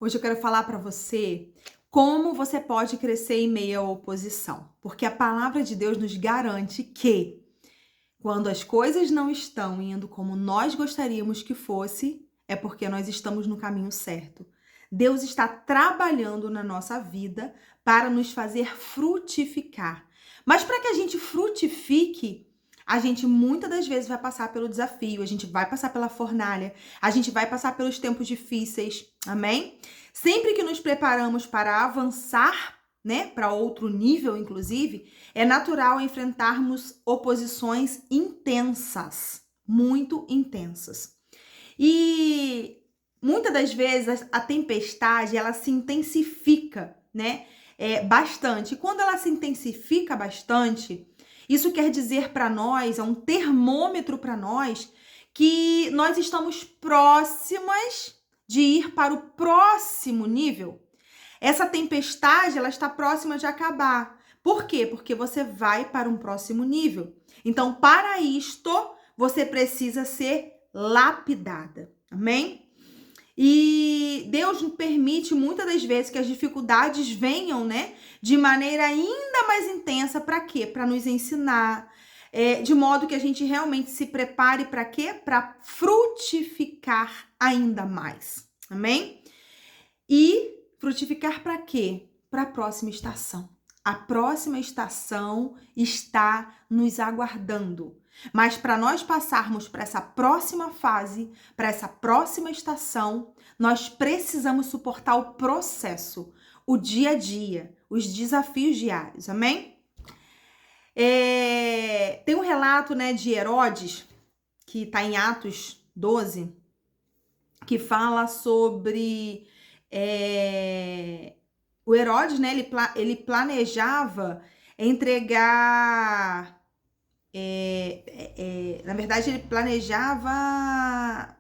Hoje eu quero falar para você como você pode crescer em meio à oposição, porque a palavra de Deus nos garante que quando as coisas não estão indo como nós gostaríamos que fosse, é porque nós estamos no caminho certo. Deus está trabalhando na nossa vida para nos fazer frutificar. Mas para que a gente frutifique, a gente muitas das vezes vai passar pelo desafio, a gente vai passar pela fornalha, a gente vai passar pelos tempos difíceis. Amém? Sempre que nos preparamos para avançar, né, para outro nível, inclusive, é natural enfrentarmos oposições intensas, muito intensas. E muitas das vezes a tempestade, ela se intensifica, né, bastante. E quando ela se intensifica bastante, isso quer dizer para nós, é um termômetro para nós, que nós estamos próximas de ir para o próximo nível. Essa tempestade, ela está próxima de acabar. Por quê? Porque você vai para um próximo nível. Então, para isto, você precisa ser lapidada. Amém? E Deus nos permite muitas das vezes que as dificuldades venham, né, de maneira ainda mais intensa. Para quê? Para nos ensinar, de modo que a gente realmente se prepare para quê? Para frutificar ainda mais. Amém? E frutificar para quê? Para a próxima estação. A próxima estação está nos aguardando. Mas para nós passarmos para essa próxima fase, para essa próxima estação, nós precisamos suportar o processo, o dia a dia, os desafios diários. Amém? Tem um relato, né, de Herodes, que está em Atos 12, que fala sobre o Herodes, né? Ele planejava entregar. Na verdade, ele planejava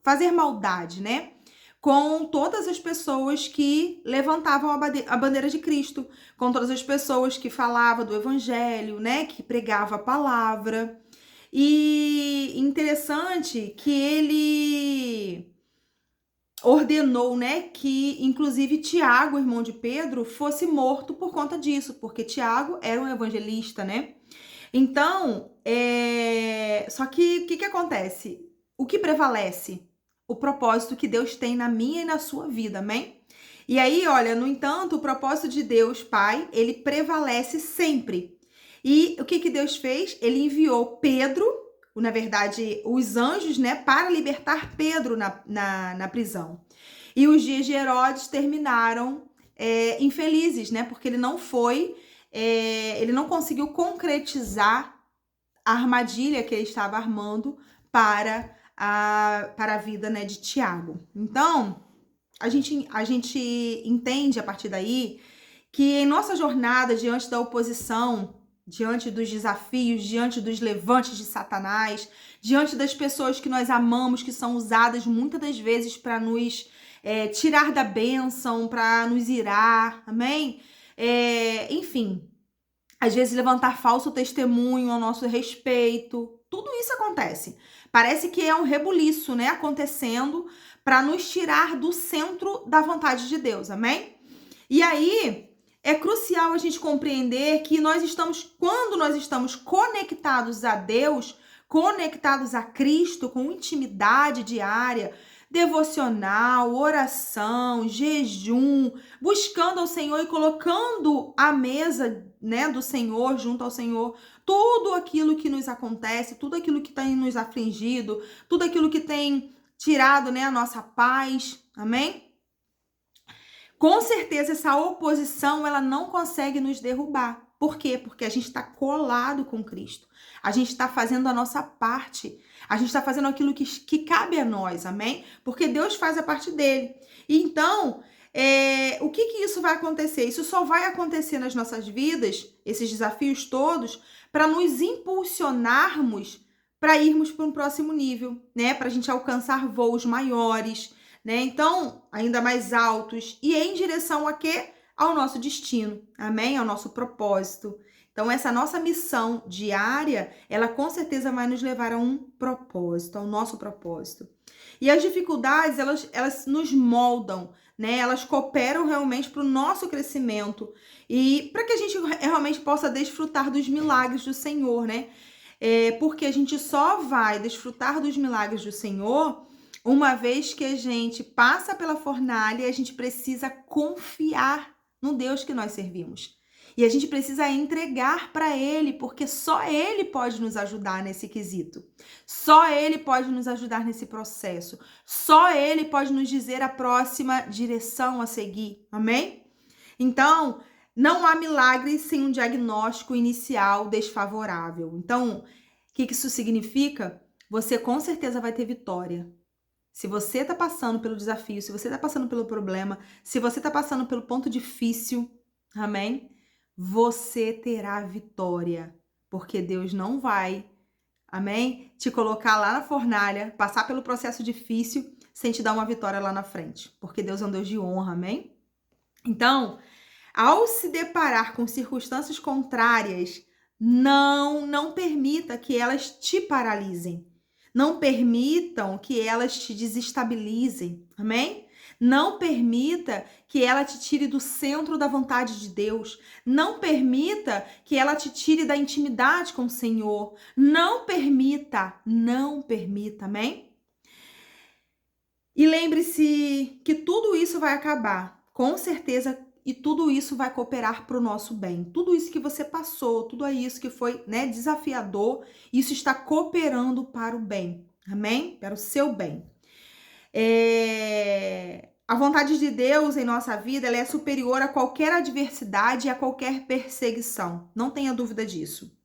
fazer maldade, né? Com todas as pessoas que levantavam a bandeira de Cristo, com todas as pessoas que falavam do Evangelho, né? Que pregava a palavra. E interessante que ele ordenou, né, que inclusive Tiago, irmão de Pedro, fosse morto por conta disso, porque Tiago era um evangelista, né? Então, só que o que acontece? O que prevalece? O propósito que Deus tem na minha e na sua vida, amém? E aí, olha, no entanto, o propósito de Deus, Pai, ele prevalece sempre. E o que Deus fez? Ele enviou Pedro, na verdade, os anjos, né, para libertar Pedro na prisão. E os dias de Herodes terminaram infelizes, né, porque ele não ele não conseguiu concretizar a armadilha que ele estava armando para a vida, né, de Tiago. Então, a gente entende a partir daí que em nossa jornada diante da oposição, diante dos desafios, diante dos levantes de Satanás, diante das pessoas que nós amamos, que são usadas muitas das vezes para nos tirar da bênção, para nos irar, amém? Enfim, às vezes levantar falso testemunho ao nosso respeito, tudo isso acontece. Parece que é um rebuliço, né, acontecendo para nos tirar do centro da vontade de Deus, amém? E aí, é crucial a gente compreender que quando nós estamos conectados a Deus, conectados a Cristo, com intimidade diária, devocional, oração, jejum, buscando ao Senhor e colocando a mesa, né, do Senhor junto ao Senhor, tudo aquilo que nos acontece, tudo aquilo que tem nos afligido, tudo aquilo que tem tirado, né, a nossa paz, amém? Com certeza essa oposição ela não consegue nos derrubar. Por quê? Porque a gente está colado com Cristo. A gente está fazendo a nossa parte. A gente está fazendo aquilo que cabe a nós, amém? Porque Deus faz a parte dele. E então, o que isso vai acontecer? Isso só vai acontecer nas nossas vidas, esses desafios todos, para nos impulsionarmos para irmos para um próximo nível, né? Para a gente alcançar voos maiores, né? Então, ainda mais altos e em direção a quê? Ao nosso destino, amém? Ao nosso propósito. Então, essa nossa missão diária, ela com certeza vai nos levar a um propósito, ao nosso propósito. E as dificuldades, elas nos moldam, né? Elas cooperam realmente para o nosso crescimento e para que a gente realmente possa desfrutar dos milagres do Senhor, né? Porque a gente só vai desfrutar dos milagres do Senhor uma vez que a gente passa pela fornalha e a gente precisa confiar no Deus que nós servimos. E a gente precisa entregar para Ele, porque só Ele pode nos ajudar nesse quesito. Só Ele pode nos ajudar nesse processo. Só Ele pode nos dizer a próxima direção a seguir. Amém? Então, não há milagre sem um diagnóstico inicial desfavorável. Então, o que isso significa? Você com certeza vai ter vitória. Se você está passando pelo desafio, se você está passando pelo problema, se você está passando pelo ponto difícil, amém? Você terá vitória, porque Deus não vai, amém? Te colocar lá na fornalha, passar pelo processo difícil, sem te dar uma vitória lá na frente, porque Deus é um Deus de honra, amém? Então, ao se deparar com circunstâncias contrárias, não permita que elas te paralisem. Não permitam que elas te desestabilizem, amém? Não permita que ela te tire do centro da vontade de Deus. Não permita que ela te tire da intimidade com o Senhor. Não permita, amém? E lembre-se que tudo isso vai acabar, com certeza, e tudo isso vai cooperar para o nosso bem. Tudo isso que você passou, tudo isso que foi, né, desafiador, isso está cooperando para o bem, amém? Para o seu bem. A vontade de Deus em nossa vida, ela é superior a qualquer adversidade e a qualquer perseguição. Não tenha dúvida disso.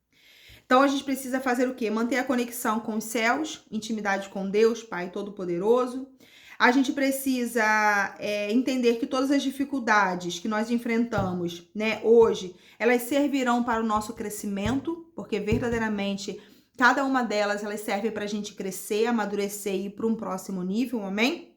Então, a gente precisa fazer o quê? Manter a conexão com os céus, intimidade com Deus, Pai Todo-Poderoso. A gente precisa entender que todas as dificuldades que nós enfrentamos, né, hoje, elas servirão para o nosso crescimento, porque verdadeiramente cada uma delas, elas servem para a gente crescer, amadurecer e ir para um próximo nível, amém?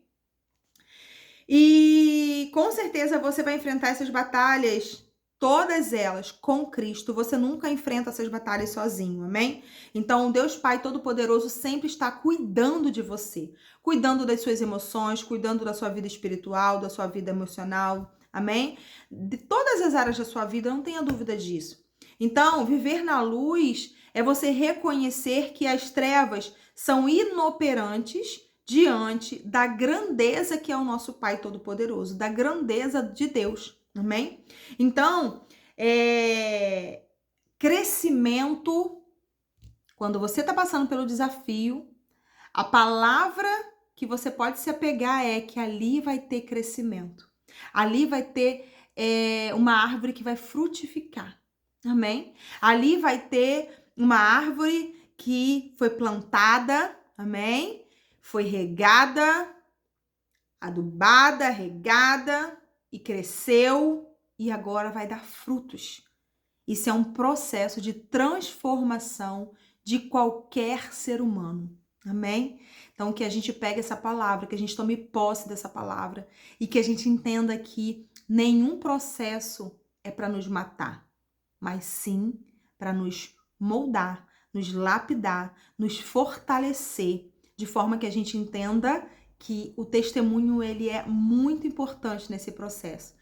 E com certeza você vai enfrentar essas batalhas, todas elas, com Cristo. Você nunca enfrenta essas batalhas sozinho, amém? Então, Deus Pai Todo-Poderoso sempre está cuidando de você, cuidando das suas emoções, cuidando da sua vida espiritual, da sua vida emocional, amém? De todas as áreas da sua vida, não tenha dúvida disso. Então, viver na luz é você reconhecer que as trevas são inoperantes diante da grandeza que é o nosso Pai Todo-Poderoso, da grandeza de Deus, amém? Então, crescimento, quando você está passando pelo desafio, a palavra que você pode se apegar é que ali vai ter crescimento, ali vai ter uma árvore que vai frutificar, amém? Ali vai ter uma árvore que foi plantada, amém? Foi regada, adubada, regada e cresceu e agora vai dar frutos. Isso é um processo de transformação de qualquer ser humano. Amém? Então, que a gente pegue essa palavra, que a gente tome posse dessa palavra e que a gente entenda que nenhum processo é para nos matar, mas sim para nos moldar, nos lapidar, nos fortalecer, de forma que a gente entenda que o testemunho ele é muito importante nesse processo.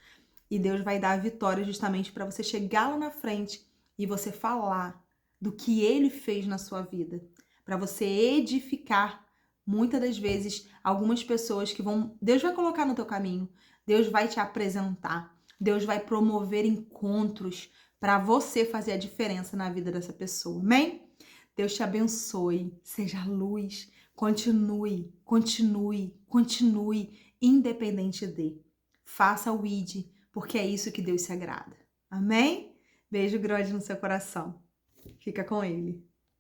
E Deus vai dar a vitória justamente para você chegar lá na frente e você falar do que Ele fez na sua vida. Para você edificar, muitas das vezes, algumas pessoas que vão... Deus vai colocar no teu caminho. Deus vai te apresentar. Deus vai promover encontros para você fazer a diferença na vida dessa pessoa. Amém? Deus te abençoe. Seja luz. Continue, independente de. Faça o ID, porque é isso que Deus se agrada. Amém? Beijo grande no seu coração. Fica com Ele.